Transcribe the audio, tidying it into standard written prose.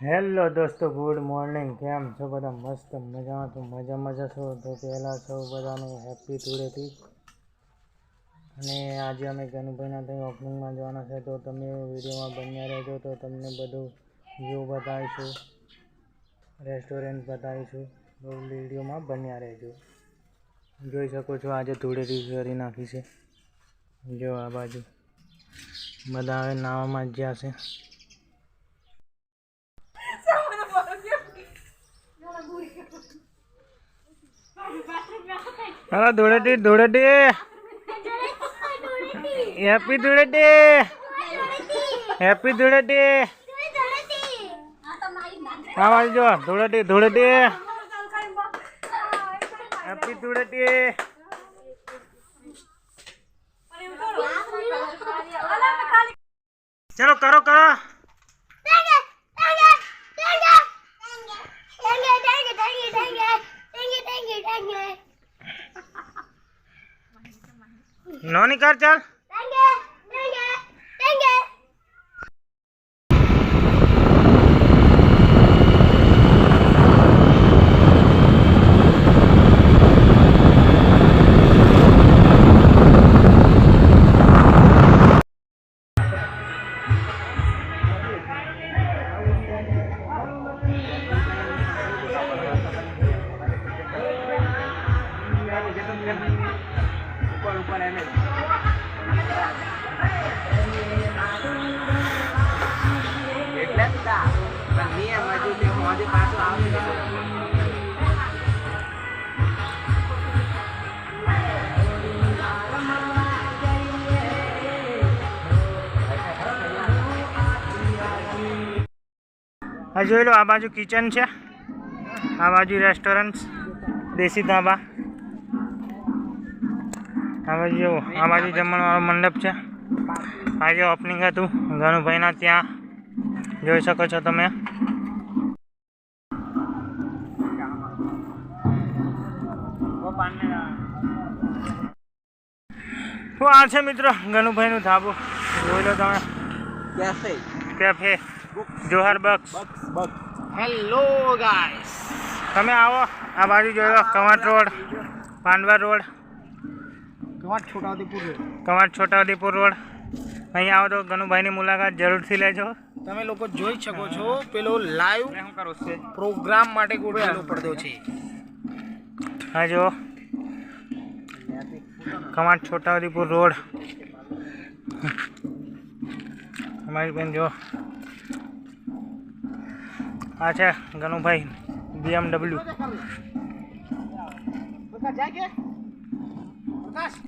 Hello દોસ્તો, good morning. કેમ છો બધા? મસ્ત મજામાં તો મજા છો. તો પહેલાં સૌ બધાને હેપી ધૂળેટી. અને આજે અમે ગનુભાઈના ત્યાં ઓપનિંગમાં જવાના છે, તો તમે વિડીયોમાં બન્યા રહેજો. તો તમને બધું વ્યૂ બતાવીશું, રેસ્ટોરન્ટ બતાવીશું, તો વિડીયોમાં બન્યા રહેજો. જોઈ શકો છો આજે ધૂળેટી કરી નાખી છે. જો આ બાજુ બધા હવે નાવામાં જ જ્યાં છે. Hello Dhuleti happy Dhuleti. હા બાજુ જો ધૂળેટી હેપી ધૂળેટી. ચલો કરો. નોની કર ચાલ. ઉપર એમ એટલે નિયમ હજુ તે મોદી પાછું આવે. આ જોઈ લો, આ બાજુ કિચન છે, આ બાજુ રેસ્ટોરન્ટ દેશી ધાબા. આ બાજુ જુઓ, આ બાજુ જમણવાળો મંડપ છે. આજે ઓપનિંગ હતું ગનુભાઈના ત્યાં, જોઈ શકો છો તમે. તો આ છે મિત્રો ગનુભાઈનું ધાબુ, જોઈ લો તમે. Cafe Johar Bux. Hello guys, તમે આવો. આ બાજુ જોઈ લો, Kawant road, Pandava road, Kawant Chhotaudepur road. અહીંયા આવો તો ગનુભાઈની મુલાકાત જરૂરથી લેજો. તમે લોકો જોઈ શકો છો પેલો લાઈવ પ્રોગ્રામ માટે ગોઠવેલો પડદો છે. હા જો કવાંટ છોટાઉદેપુર રોડ. અમારી બેન જો, આ છે ગનુભાઈ BMW.